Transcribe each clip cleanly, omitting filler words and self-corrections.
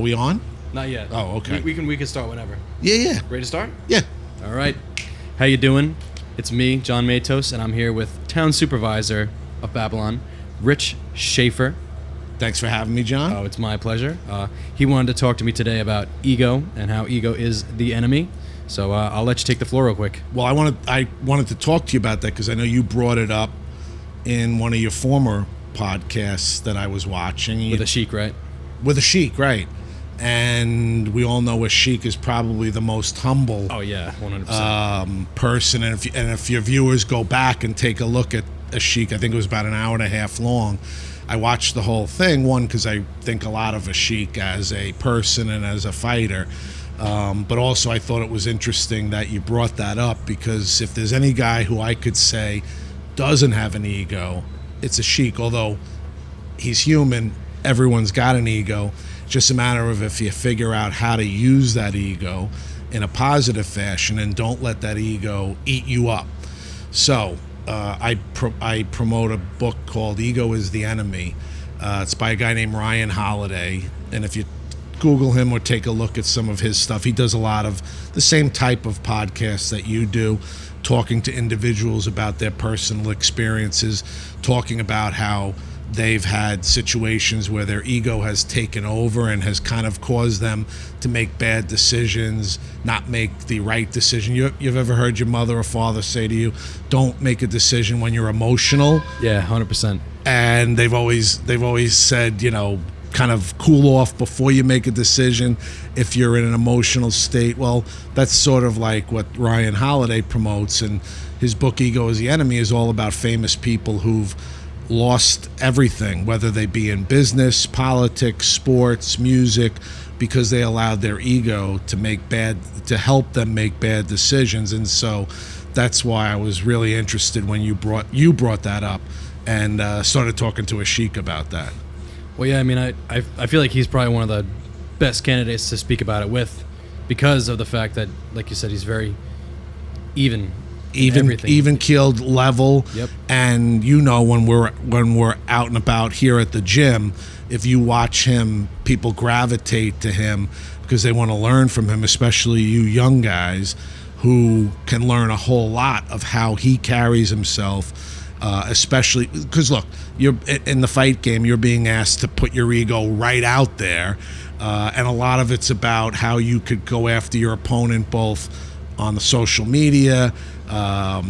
Are we on? Not yet. Oh, okay. We can start whenever. Yeah. Ready to start? Yeah. All right. How you doing? It's me, John Matos, and I'm here with Town Supervisor of Babylon, Rich Schaffer. Thanks for having me, John. Oh, it's my pleasure. He wanted to talk to me today about ego and how ego is the enemy. So I'll let you take the floor real quick. Well, I wanted to talk to you about that because I know you brought it up in one of your former podcasts that I was watching. With a sheik, right? With a sheik, right. And we all know a sheik is probably the most humble 100%. person. And if your viewers go back and take a look at a sheik, I think it was about an hour and a half long. I watched the whole thing, one, because I think a lot of a sheik as a person and as a fighter. But also I thought it was interesting that you brought that up, because if there's any guy who I could say doesn't have an ego, it's a sheik. Although he's human, everyone's got an ego. Just a matter of if you figure out how to use that ego in a positive fashion and don't let that ego eat you up. So I promote a book called Ego is the Enemy. It's by a guy named Ryan Holiday. And if you Google him or take a look at some of his stuff, he does a lot of the same type of podcasts that you do, talking to individuals about their personal experiences, talking about how they've had situations where their ego has taken over and has kind of caused them to make bad decisions, not make the right decision. You've ever heard your mother or father say to you, don't make a decision when you're emotional? Yeah, 100%. And they've always said, kind of cool off before you make a decision if you're in an emotional state. Well, that's sort of like what Ryan Holiday promotes, and his book Ego is the Enemy is all about famous people who've lost everything, whether they be in business, politics, sports, music, because they allowed their ego to help them make bad decisions. And so that's why I was really interested when you brought that up and started talking to a sheik about that. Well, yeah, I mean, I feel like he's probably one of the best candidates to speak about it with, because of the fact that, like you said, he's very even keeled, level. Yep. And when we're out and about here at the gym, if you watch him, people gravitate to him because they want to learn from him, especially you young guys who can learn a whole lot of how he carries himself, especially because, look, you're in the fight game, you're being asked to put your ego right out there, and a lot of it's about how you could go after your opponent both on the social media. A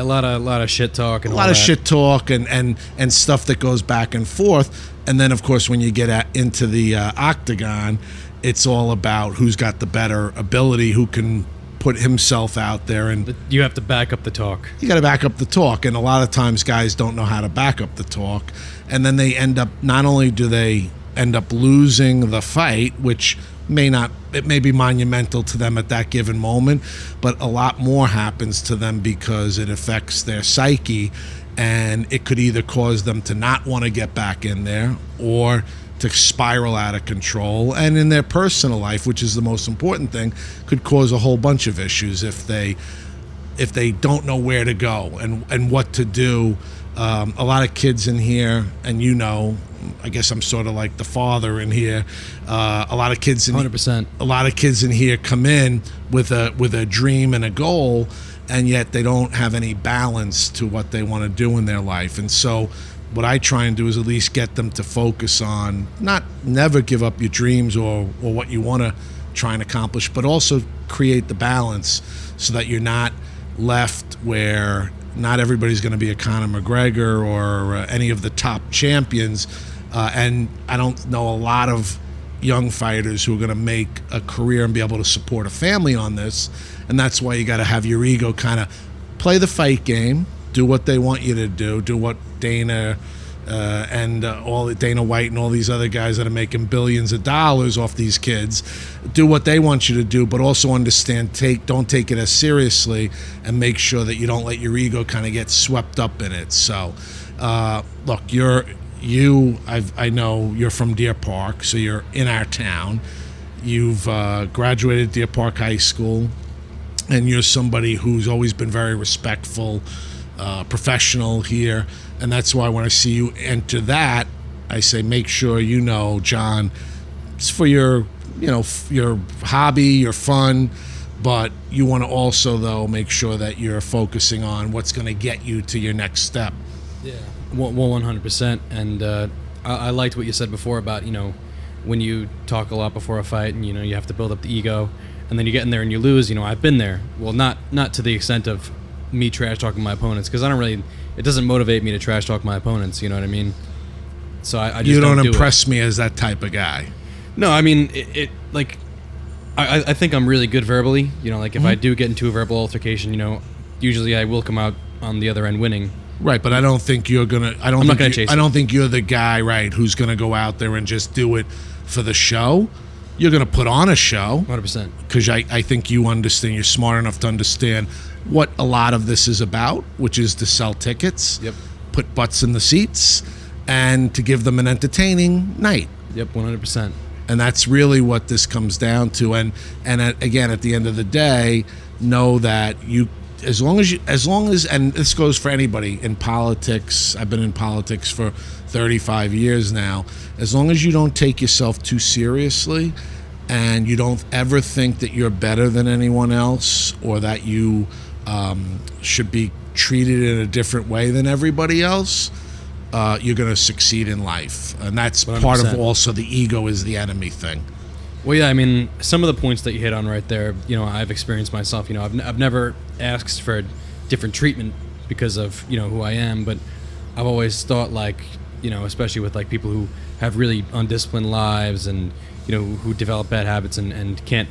lot of shit talk and a lot of shit talk and stuff that goes back and forth. And then, of course, when you get into the octagon, it's all about who's got the better ability, who can put himself out there. And you have to back up the talk. You got to back up the talk. And a lot of times guys don't know how to back up the talk. And then they end up, not only do they end up losing the fight, which it may be monumental to them at that given moment, but a lot more happens to them because it affects their psyche, and it could either cause them to not want to get back in there or to spiral out of control. And in their personal life, which is the most important thing, could cause a whole bunch of issues if they don't know where to go and what to do. A lot of kids in here, and I guess I'm sort of like the father in here. A lot of kids in 100%. A lot of kids in here come in with a dream and a goal, and yet they don't have any balance to what they want to do in their life. And so what I try and do is at least get them to focus on never give up your dreams or what you want to try and accomplish, but also create the balance so that you're not left where not everybody's going to be a Conor McGregor or any of the top champions. And I don't know a lot of young fighters who are going to make a career and be able to support a family on this. And that's why you got to have your ego kind of play the fight game, do what they want you to do what Dana Dana White and all these other guys that are making billions of dollars off these kids, do what they want you to do, but also understand, don't take it as seriously, and make sure that you don't let your ego kind of get swept up in it. So, look, I know you're from Deer Park, so you're in our town. You've graduated Deer Park High School, and you're somebody who's always been very respectful, professional here. And that's why when I see you enter that, I say, make sure John, it's for your, your hobby, your fun, but you want to also, though, make sure that you're focusing on what's going to get you to your next step. Yeah, 100%. And I liked what you said before about, when you talk a lot before a fight and, you have to build up the ego, and then you get in there and you lose. I've been there. Well, not to the extent of me trash talking my opponents, because it doesn't motivate me to trash talk my opponents. You know what I mean? So I just don't impress me as that type of guy. No, I mean I think I'm really good verbally. If I do get into a verbal altercation, usually I will come out on the other end winning. Right, but I don't think you're gonna. I don't think you're the guy, right, who's gonna go out there and just do it for the show. You're gonna put on a show, 100%. Because I think you understand. You're smart enough to understand what a lot of this is about, which is to sell tickets, put butts in the seats, and to give them an entertaining night. Yep, 100%. And that's really what this comes down to. And again, at the end of the day, know that you, as long as, and this goes for anybody in politics. I've been in politics for 35 years now. As long as you don't take yourself too seriously, and you don't ever think that you're better than anyone else, or that you should be treated in a different way than everybody else, you're going to succeed in life. And that's 100%. Part of also the ego is the enemy thing. Well, yeah, I mean, some of the points that you hit on right there, I've experienced myself. I've never asked for different treatment because of, who I am, but I've always thought, like, especially with, like, people who have really undisciplined lives and, who develop bad habits and can't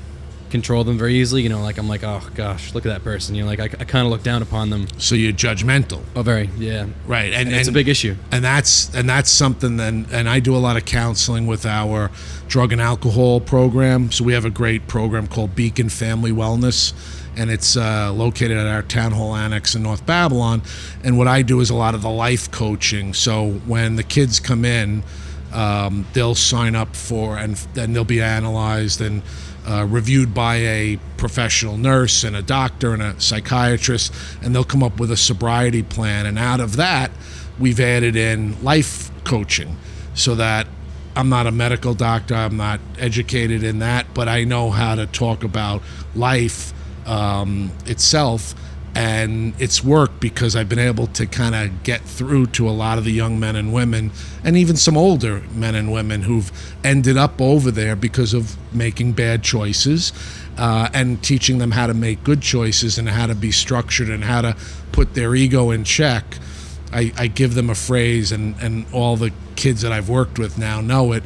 control them very easily, I'm like, oh gosh, look at that person, I kind of look down upon them. So you're judgmental. Oh, very, yeah. Right. And it's a big issue. And that's something then, and I do a lot of counseling with our drug and alcohol program. So we have a great program called Beacon Family Wellness, and it's located at our town hall annex in North Babylon. And what I do is a lot of the life coaching. So when the kids come in, they'll sign up for, and then they'll be analyzed and reviewed by a professional nurse and a doctor and a psychiatrist, and they'll come up with a sobriety plan. And out of that, we've added in life coaching, so that I'm not a medical doctor, I'm not educated in that, but I know how to talk about life itself. And it's worked because I've been able to kind of get through to a lot of the young men and women, and even some older men and women who've ended up over there because of making bad choices, and teaching them how to make good choices and how to be structured and how to put their ego in check. I give them a phrase, and all the kids that I've worked with now know it,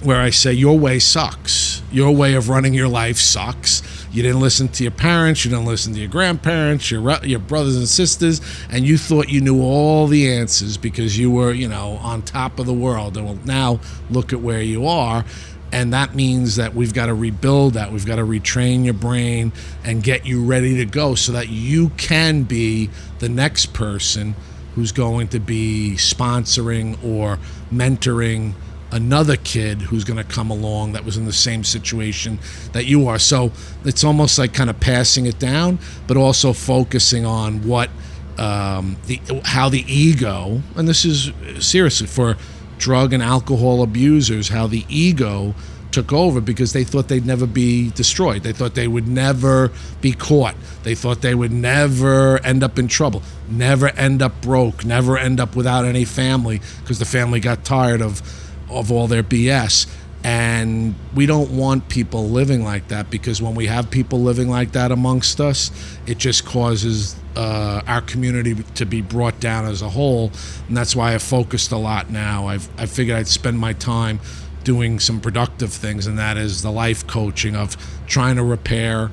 where I say, your way sucks. Your way of running your life sucks. You didn't listen to your parents, you didn't listen to your grandparents, your brothers and sisters, and you thought you knew all the answers because you were, on top of the world. And well, now look at where you are. And that means that we've got to rebuild that. We've got to retrain your brain and get you ready to go so that you can be the next person who's going to be sponsoring or mentoring another kid who's going to come along that was in the same situation that you are. So it's almost like kind of passing it down, but also focusing on what how the ego, and this is seriously for drug and alcohol abusers, how the ego took over because they thought they'd never be destroyed. They thought they would never be caught. They thought they would never end up in trouble, never end up broke, never end up without any family because the family got tired of all their BS. And we don't want people living like that, because when we have people living like that amongst us, it just causes our community to be brought down as a whole. And that's why I've focused a lot now. I figured I'd spend my time doing some productive things, and that is the life coaching of trying to repair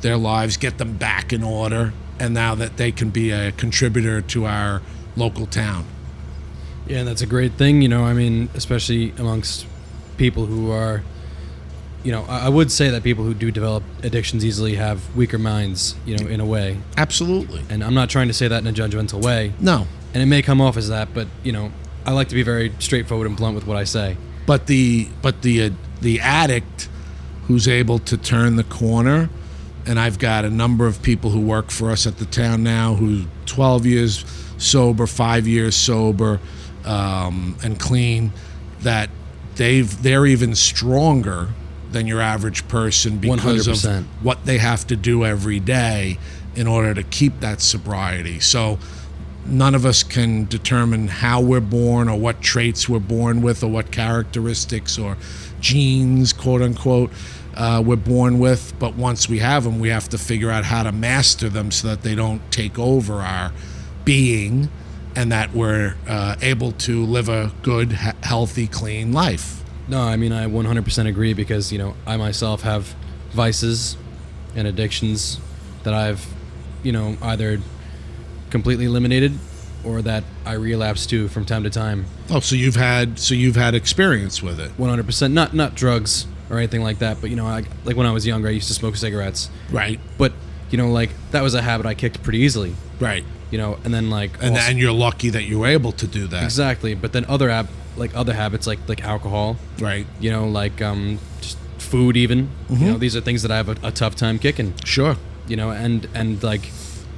their lives, get them back in order, and now that they can be a contributor to our local town. Yeah, and that's a great thing, I mean, especially amongst people who are, I would say that people who do develop addictions easily have weaker minds, in a way. Absolutely. And I'm not trying to say that in a judgmental way. No. And it may come off as that, but, I like to be very straightforward and blunt with what I say. But the addict who's able to turn the corner, and I've got a number of people who work for us at the town now who 12 years sober, 5 years sober, and clean, that they're even stronger than your average person because 100%. of what they have to do every day in order to keep that sobriety. So none of us can determine how we're born or what traits we're born with or what characteristics or genes, quote unquote, we're born with. But once we have them, we have to figure out how to master them so that they don't take over our being and that we're able to live a good, healthy, clean life. No, I mean, I 100% agree because, I myself have vices and addictions that I've, either completely eliminated or that I relapse to from time to time. Oh, so you've had experience with it. 100%. Not drugs or anything like that, but, like when I was younger, I used to smoke cigarettes. Right. But, that was a habit I kicked pretty easily. Right. And then And you're lucky that you were able to do that. Exactly. But then other habits like alcohol, right? Just food even. Mm-hmm. These are things that I have a tough time kicking. Sure. And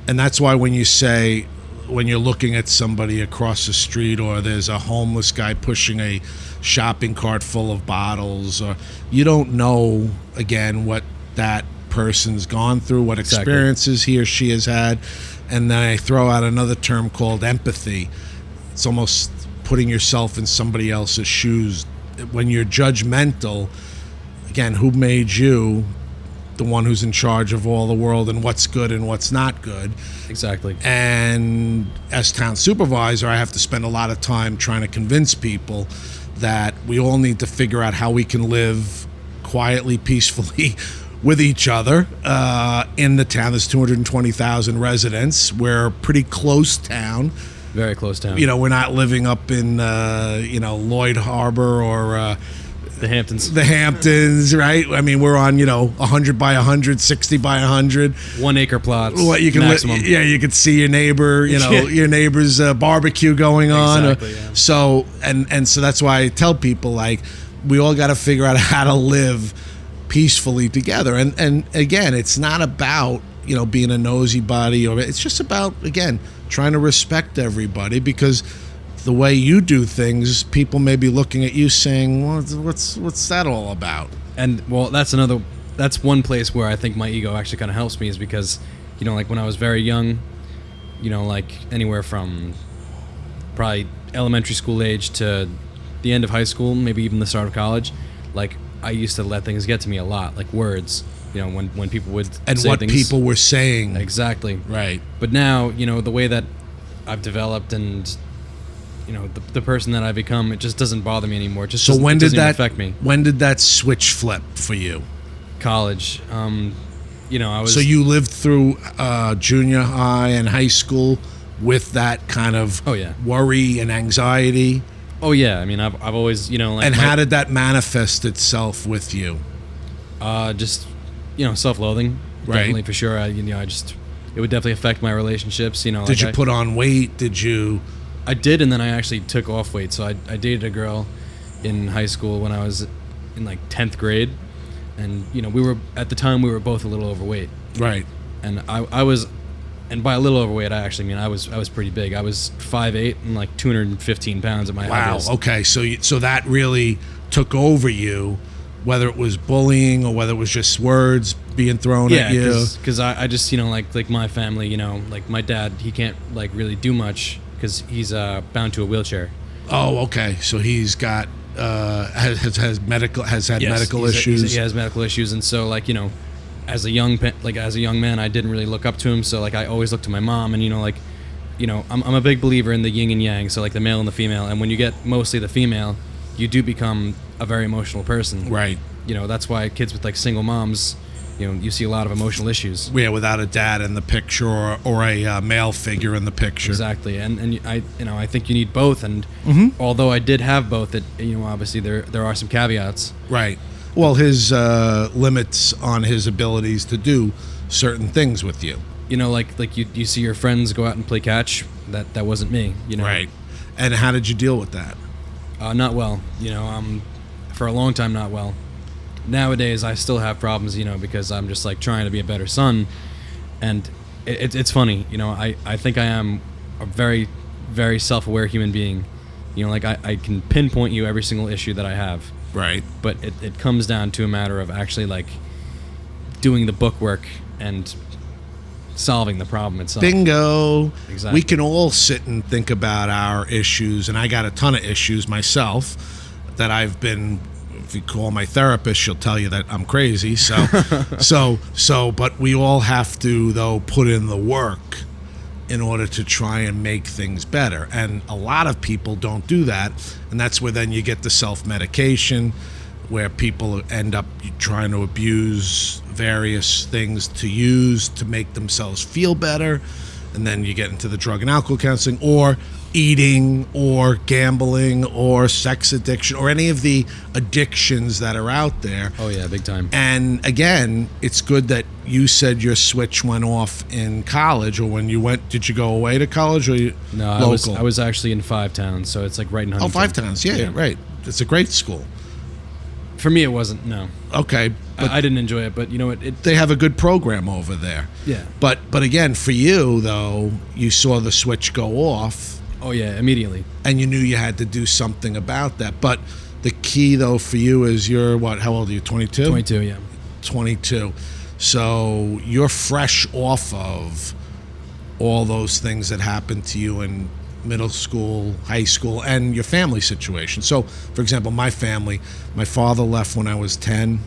that's why when you're looking at somebody across the street or there's a homeless guy pushing a shopping cart full of bottles, or you don't know again what that person's gone through, what experiences he or she has had. And then I throw out another term called empathy. It's almost putting yourself in somebody else's shoes. When you're judgmental, again, who made you? The one who's in charge of all the world and what's good and what's not good. Exactly. And as town supervisor, I have to spend a lot of time trying to convince people that we all need to figure out how we can live quietly, peacefully with each other in the town. There's 220,000 residents. We're a pretty close town. Very close town. We're not living up in, Lloyd Harbor or the Hamptons. The Hamptons, right? I mean, we're on, 100 by 100, 60 by 100. 1 acre plots. What you can maximum. You can see your neighbor, your neighbor's barbecue going on. Exactly, yeah. So, and so that's why I tell people, we all got to figure out how to live peacefully together. And again, it's not about, being a nosy body, or it's just about, again, trying to respect everybody, because the way you do things, people may be looking at you saying, well, what's that all about? And that's one place where I think my ego actually kind of helps me, is because, when I was very young, anywhere from probably elementary school age to the end of high school, maybe even the start of college, I used to let things get to me a lot, like words, when people would and say what things. People were saying. Exactly. Right. But now, the way that I've developed and, the person that I become, it just doesn't bother me anymore. It just so when did that affect me? When did that switch flip for you? College. I was. So you lived through junior high and high school with that kind of worry and anxiety. Oh yeah, I mean, I've always, And how did that manifest itself with you? Just, self-loathing. Right. Definitely, for sure. It would definitely affect my relationships. Did you put on weight? Did you? I did, and then I actually took off weight. So I dated a girl in high school when I was in 10th grade, and we were both a little overweight. Right. And I was. And by a little overweight, I was pretty big. I was 5'8" and 215 pounds at my heaviest. Wow. Okay. So that really took over you, whether it was bullying or whether it was just words being thrown at you. Yeah, because I just like my family, my dad, he can't really do much because he's bound to a wheelchair. Oh, okay. So he's got has had medical issues. He has medical issues, and so as a young man, I didn't really look up to him. So I always looked to my mom, and I'm a big believer in the yin and yang. So the male and the female, and when you get mostly the female, you do become a very emotional person. Right. That's why kids with single moms, you see a lot of emotional issues. Yeah, without a dad in the picture or a male figure in the picture. Exactly, and I think you need both. And although I did have both, it obviously there are some caveats. Right. Well, his limits on his abilities to do certain things with you. You see your friends go out and play catch. That wasn't me. Right. And how did you deal with that? Not well. For a long time, not well. Nowadays, I still have problems. Because I'm just trying to be a better son, and it's funny. I think I am a very, very self-aware human being, You know, like I can pinpoint you every single issue that I have. Right. But it comes down to a matter of actually like doing the book work and solving the problem itself. Bingo. Exactly. We can all sit and think about our issues, and I got a ton of issues myself that I've been. If you call my therapist, she'll tell you that I'm crazy. So, but we all have to though put in the work in order to try and make things better. And a lot of people don't do that, and that's where then you get the self-medication, where people end up trying to abuse various things to use to make themselves feel better, and then you get into the drug and alcohol counseling, or eating, or gambling, or sex addiction, or any of the addictions that are out there. Oh yeah, big time. And again, it's good that you said your switch went off in college, or when you went. Did you go away to college, or you No, local? I was actually in Five Towns, so it's like right in Huntington. Oh, Five Towns, yeah, right. It's a great school. For me, it wasn't. No, Okay, but I didn't enjoy it. But you know what? they have a good program over there. Yeah. But again, for you though, you saw the switch go off, Oh yeah, immediately. and you knew you had to do something about that. But the key though for you is you're what? How old are you? 22. 22. Yeah. 22. So you're fresh off of all those things that happened to you in middle school, high school, and your family situation. So, for example, my family, my father left when I was 10,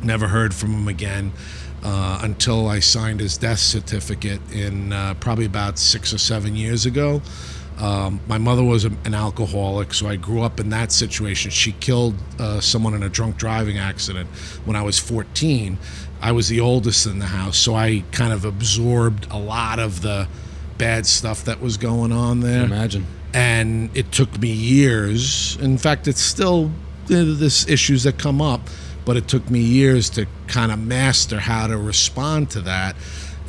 never heard from him again until I signed his death certificate in probably about 6 or 7 years ago. My mother was an alcoholic, so I grew up in that situation. She killed someone in a drunk driving accident when I was 14. I was the oldest in the house, so I kind of absorbed a lot of the bad stuff that was going on there. Imagine. And it took me years. In fact, it's still there's issues that come up, but it took me years to kind of master how to respond to that.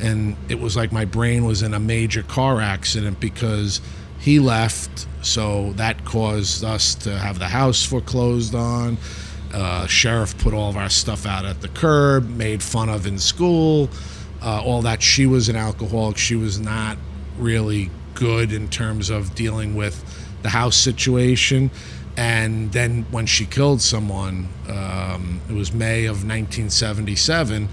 And it was like my brain was in a major car accident because he left, so that caused us to have the house foreclosed on. Sheriff put all of our stuff out at the curb, made fun of in school, all that. She was an alcoholic. She was not really good in terms of dealing with the house situation. And then when she killed someone, it was May of 1977,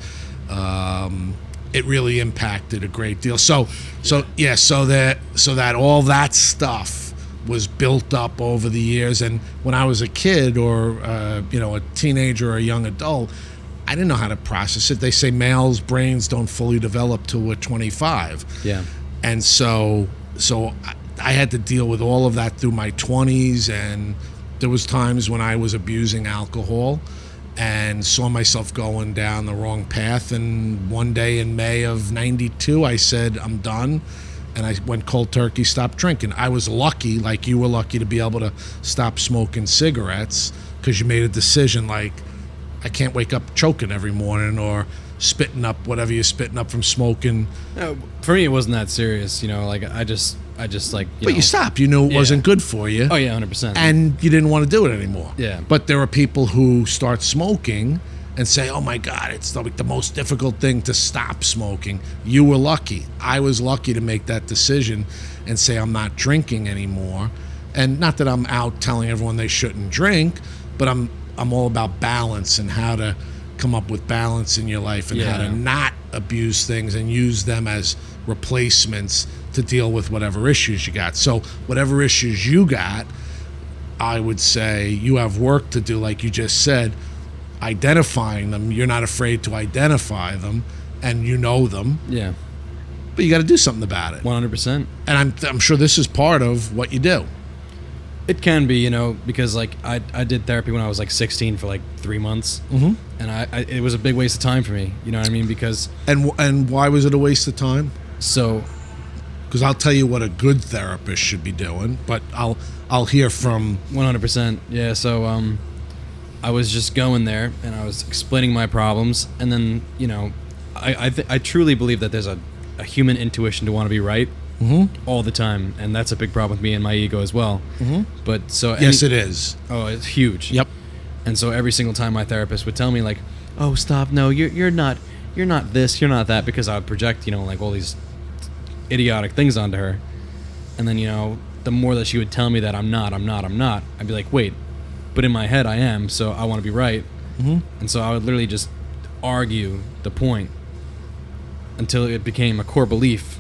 it really impacted a great deal. So that all that stuff was built up over the years. And when I was a kid, or a teenager or a young adult, I didn't know how to process it. They say males' brains don't fully develop till we're 25. Yeah. And so I had to deal with all of that through my 20s, and there was times when I was abusing alcohol and saw myself going down the wrong path. And one day in May of 92, I said, I'm done. And I went cold turkey, stopped drinking. I was lucky, like you were lucky, to be able to stop smoking cigarettes, because you made a decision like, I can't wake up choking every morning or spitting up whatever you're spitting up from smoking. No, for me, it wasn't that serious. You know, like I just like. But you stopped. You knew it wasn't good for you. Oh yeah, 100%. And you didn't want to do it anymore. Yeah. But there are people who start smoking and say, oh my God, it's like the most difficult thing to stop smoking. You were lucky. I was lucky to make that decision and say, I'm not drinking anymore. And not that I'm out telling everyone they shouldn't drink, but I'm all about balance and how to come up with balance in your life, and how to not abuse things and use them as replacements to deal with whatever issues you got. So whatever issues you got, I would say you have work to do, like you just said, identifying them. You're not afraid to identify them, and you know them. Yeah. But you got to do something about it. 100%. And I'm sure this is part of what you do. It can be, because like I did therapy when I was like 16 for like 3 months, and it was a big waste of time for me. You know what I mean? Because and why was it a waste of time? So, because I'll tell you what a good therapist should be doing, but I'll hear from 100%. Yeah. So I was just going there and I was explaining my problems, and then I truly believe that there's a human intuition to want to be right. All the time, and that's a big problem with me and my ego as well. But so yes, it is. Oh, it's huge. Yep. And so every single time my therapist would tell me like, "Oh, stop! No, you're not this, you're not that," because I would project like all these idiotic things onto her, and then the more that she would tell me that I'm not, I'd be like, wait, but in my head I am, so I want to be right. Mm-hmm. And so I would literally just argue the point until it became a core belief,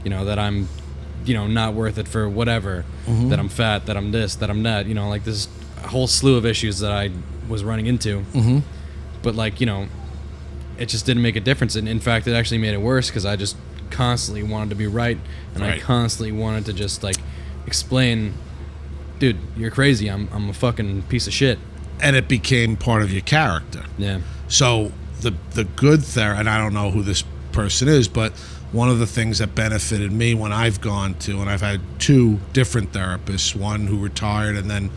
that I'm, not worth it for whatever, Mm-hmm. that I'm fat, that I'm this, that I'm that, like this whole slew of issues that I was running into. Mm-hmm. But like, it just didn't make a difference. And in fact, it actually made it worse because I just constantly wanted to be right. And Right. I constantly wanted to just like explain, dude, you're crazy. I'm a fucking piece of shit. And it became part of your character. Yeah. So the good therapist, and I don't know who this person is, but one of the things that benefited me when I've gone to, and I've had two different therapists, one who retired and then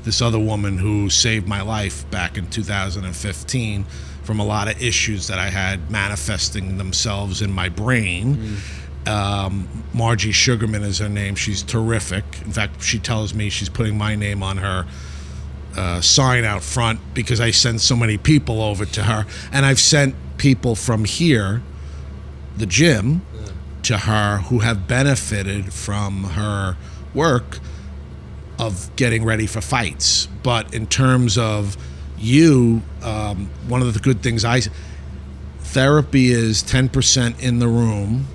this other woman who saved my life back in 2015 from a lot of issues that I had manifesting themselves in my brain. Margie Sugarman is her name. She's terrific. In fact, she tells me she's putting my name on her sign out front because I send so many people over to her. And I've sent people from here, the gym, to her who have benefited from her work of getting ready for fights. But in terms of you, one of the good things therapy is 10% in the room,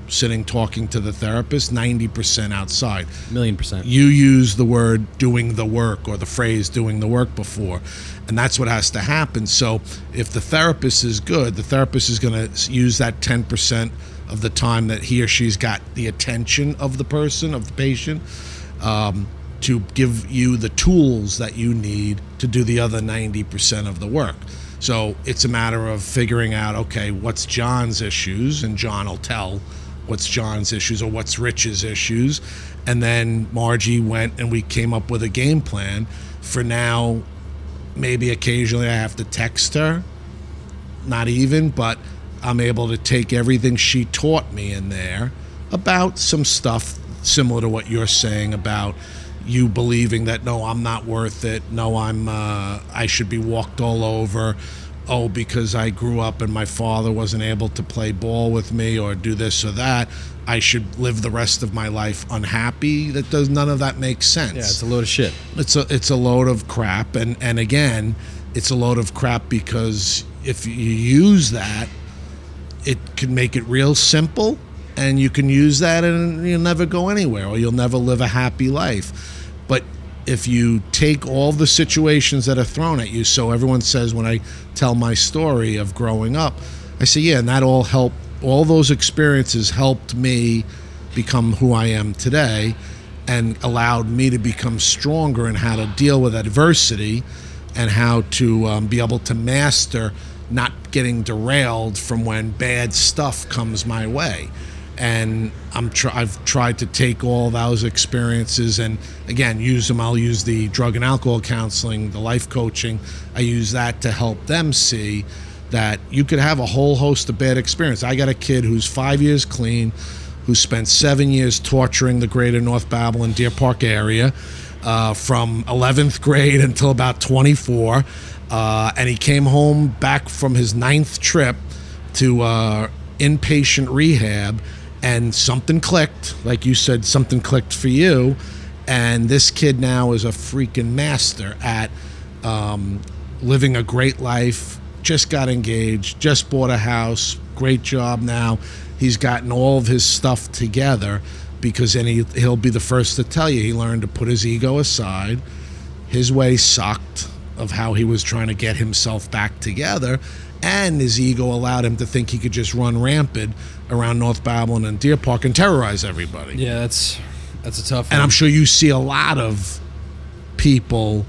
sitting talking to the therapist, 90% outside. 1,000,000%. You use the word doing the work or the phrase doing the work before, and that's what has to happen. So if the therapist is good, the therapist is going to use that 10% of the time that he or she's got the attention of the person, of the patient, to give you the tools that you need to do the other 90% of the work. So it's a matter of figuring out, okay, what's John's issues, and John will tell what's John's issues or what's Rich's issues. And then Margie went and we came up with a game plan. For now, maybe occasionally I have to text her, not even, but I'm able to take everything she taught me in there about some stuff similar to what you're saying about you believing that, no, I'm not worth it. No, I should be walked all over. Oh, because I grew up and my father wasn't able to play ball with me or do this or that, I should live the rest of my life unhappy. None of that makes sense. Yeah, it's a load of shit. It's a load of crap. And again, it's a load of crap because if you use that, it can make it real simple, and you can use that and you'll never go anywhere, or you'll never live a happy life. But if you take all the situations that are thrown at you, so everyone says when I tell my story of growing up, I say, yeah, and that all helped, all those experiences helped me become who I am today and allowed me to become stronger in how to deal with adversity and how to be able to master not getting derailed from when bad stuff comes my way. And I've tried to take all those experiences and, again, use them. I'll use the drug and alcohol counseling, the life coaching. I use that to help them see that you could have a whole host of bad experience. I got a kid who's 5 years clean, who spent 7 years torturing the greater North Babylon, Deer Park area, from 11th grade until about 24. And he came home back from his 9th trip to inpatient rehab, and something clicked. Like you said, something clicked for you. And this kid now is a freaking master at living a great life, just got engaged, just bought a house, great job now. He's gotten all of his stuff together because then he'll be the first to tell you he learned to put his ego aside. His way sucked of how he was trying to get himself back together, and his ego allowed him to think he could just run rampant around North Babylon and Deer Park and terrorize everybody. Yeah, that's a tough one. And I'm sure you see a lot of people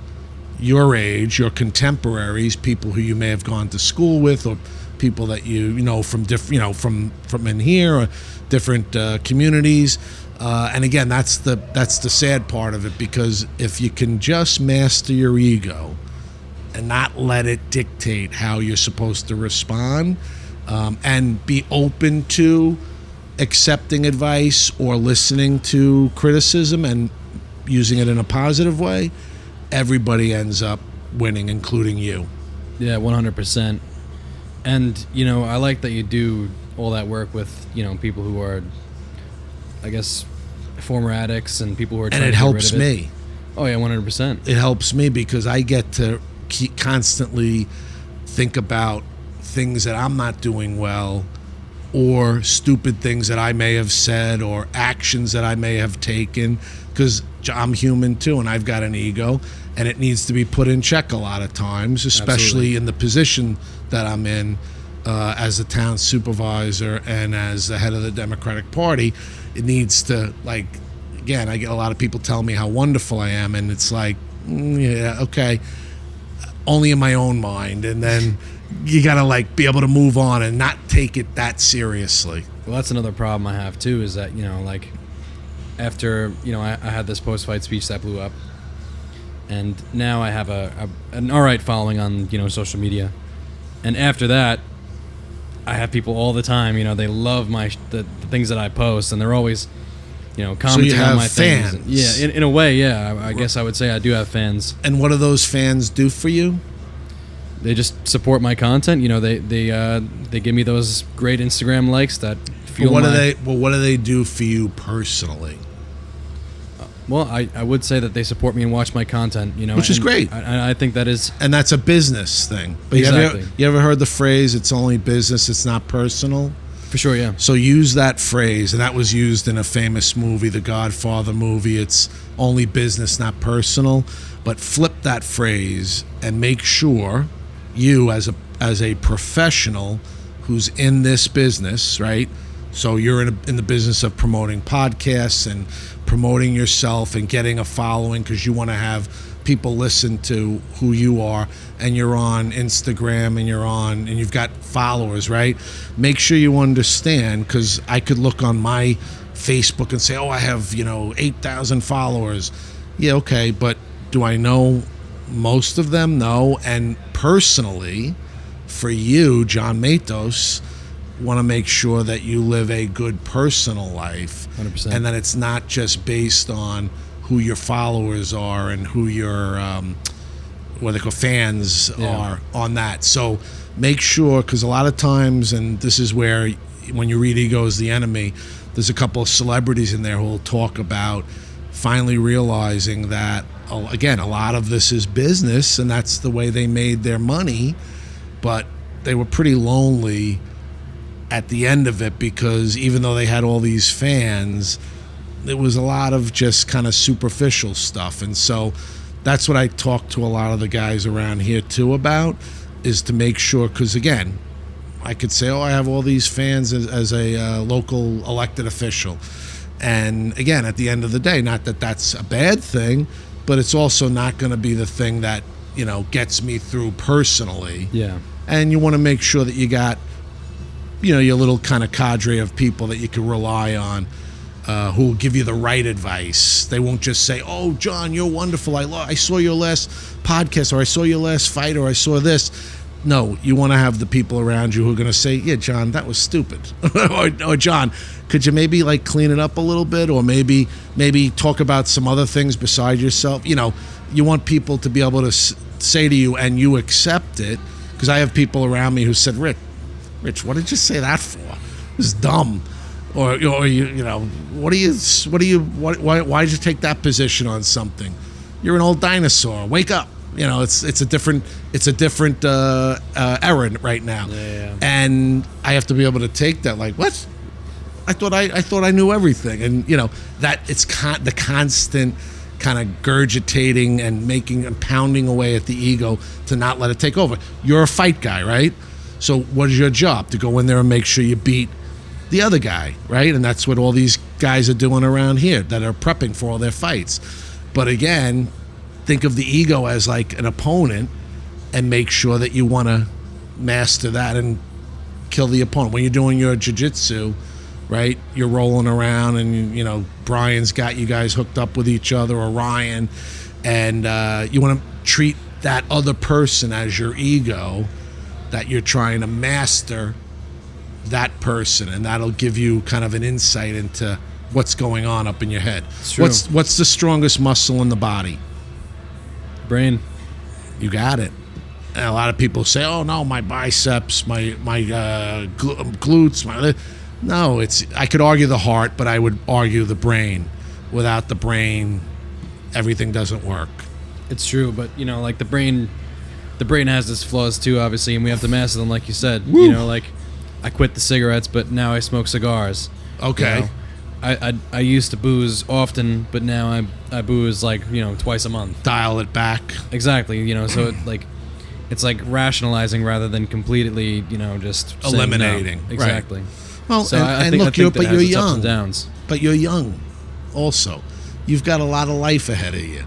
your age, your contemporaries, people who you may have gone to school with, or people that you know from from in here, or different communities. And again, that's the sad part of it, because if you can just master your ego and not let it dictate how you're supposed to respond, and be open to accepting advice or listening to criticism and using it in a positive way, everybody ends up winning, including you. Yeah, 100%. And, I like that you do all that work with, people who are, I guess, former addicts and people who are trying And it to get rid helps of it. me. Oh yeah, 100%. It helps me because I get to constantly think about things that I'm not doing well, or stupid things that I may have said, or actions that I may have taken, because I'm human too, and I've got an ego, and it needs to be put in check a lot of times, especially Absolutely. in the position that I'm in as the town supervisor and as the head of the Democratic Party. It needs to, like, again, I get a lot of people telling me how wonderful I am, and it's like, yeah, okay, only in my own mind, and then you gotta like be able to move on and not take it that seriously. Well, that's another problem I have too, is that, like, after, I had this post-fight speech that blew up, and now I have an all right following on, social media. And after that, I have people all the time, they love the things that I post, and they're always, commenting So you have on my fans. things. Yeah, in a way, yeah. I guess I would say I do have fans. And what do those fans do for you? They just support my content. They give me those great Instagram likes that fuel What do they do for you personally? Well, I would say that they support me and watch my content, Which is great. I think that is... And that's a business thing. But Exactly. you ever heard the phrase, it's only business, it's not personal? For sure, yeah. So use that phrase, and that was used in a famous movie, the Godfather movie. It's only business, not personal. But flip that phrase and make sure you, as a professional who's in this business, right? So you're in the business of promoting podcasts and promoting yourself and getting a following because you want to have people listen to who you are, and you're on Instagram and you've got followers, right? Make sure you understand, because I could look on my Facebook and say, oh, I have 8,000 followers. Yeah, okay, but do I know most of them? No. And personally, for you, John Matos, want to make sure that you live a good personal life, 100%. and that it's not just based on who your followers are and who your what they call fans are on that. So make sure, because a lot of times, and this is where when you read Ego is the Enemy, there's a couple of celebrities in there who will talk about finally realizing that, again, a lot of this is business, and that's the way they made their money, but they were pretty lonely at the end of it, because even though they had all these fans, it was a lot of just kind of superficial stuff. And so that's what I talk to a lot of the guys around here too about, is to make sure, because again, I could say, oh, I have all these fans as a local elected official, and again, at the end of the day, not that that's a bad thing, but it's also not going to be the thing that gets me through personally. Yeah. And you want to make sure that you got your little kind of cadre of people that you can rely on, who will give you the right advice. They won't just say, oh, John, you're wonderful, I saw your last podcast, or I saw your last fight, or I saw this. No, you want to have the people around you who are going to say, yeah, John, that was stupid. or John, could you maybe like clean it up a little bit, or maybe talk about some other things beside yourself? You want people to be able to say to you, and you accept it, because I have people around me who said, Rich, what did you say that for? It's dumb. Or why did you take that position on something? You're an old dinosaur. Wake up. It's a different era right now. Yeah. And I have to be able to take that, like, what? I thought I knew everything. And that it's the constant kind of gurgitating and pounding away at the ego to not let it take over. You're a fight guy, right? So what is your job? To go in there and make sure you beat the other guy, right? And that's what all these guys are doing around here that are prepping for all their fights. But again, think of the ego as like an opponent, and make sure that you want to master that and kill the opponent. When you're doing your jiu-jitsu, right, you're rolling around, and Brian's got you guys hooked up with each other, or Ryan, and you want to treat that other person as your ego, that you're trying to master that person, and that'll give you kind of an insight into what's going on up in your head. It's true. What's the strongest muscle in the body? Brain. You got it. And a lot of people say, oh no, my biceps, my glutes, no, I could argue the heart, but I would argue the brain. without the brain, everything doesn't work. It's true, but you know, like the brain has its flaws too, obviously, and we have to master them, like you said. Woo. You know, like I quit the cigarettes, but now I smoke cigars. Okay. You know? I used to booze often, but now I booze like, you know, twice a month. Dial it back. Exactly, you know, so it's like rationalizing rather than completely, you know, just eliminating. No. Exactly. Right. Well, so and I look, think but that you're has its ups young. and downs. But you're young, also. You've got a lot of life ahead of you,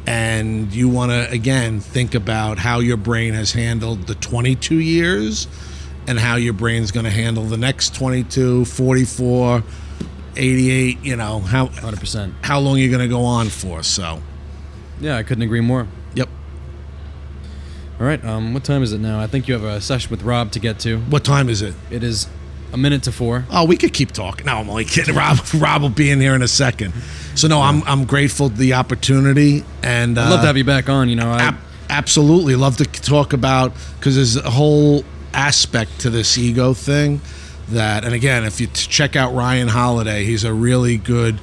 and you want to again think about how your brain has handled the 22 years, and how your brain's going to handle the next 22, 44. 88, you know, 100%. How long you're going to go on for, so. Yeah, I couldn't agree more. Yep. All right, what time is it now? I think you have a session with Rob to get to. What time is it? It is 1:04. Oh, we could keep talking. No, I'm only kidding. Rob will be in here in a second. So, no, yeah. I'm grateful for the opportunity. And I'd love to have you back on, you know. Absolutely. Love to talk about, because there's a whole aspect to this ego thing. That, and again, if you check out Ryan Holiday, he's a really good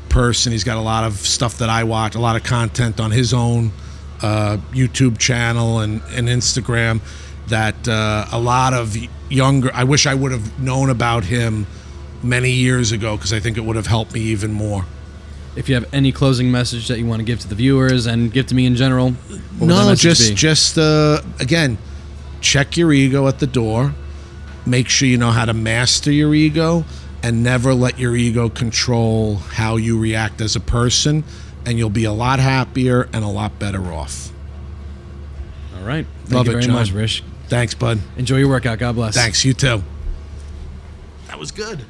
person. He's got a lot of stuff that I watch, a lot of content on his own YouTube channel and Instagram that a lot of younger, I wish I would have known about him many years ago, because I think it would have helped me even more. If you have any closing message that you want to give to the viewers and give to me in general, what would that message be? just again, check your ego at the door. Make sure you know how to master your ego, and never let your ego control how you react as a person, and you'll be a lot happier and a lot better off. All right. Thank you very much, Rish. Thanks, bud. Enjoy your workout. God bless. Thanks. You too. That was good.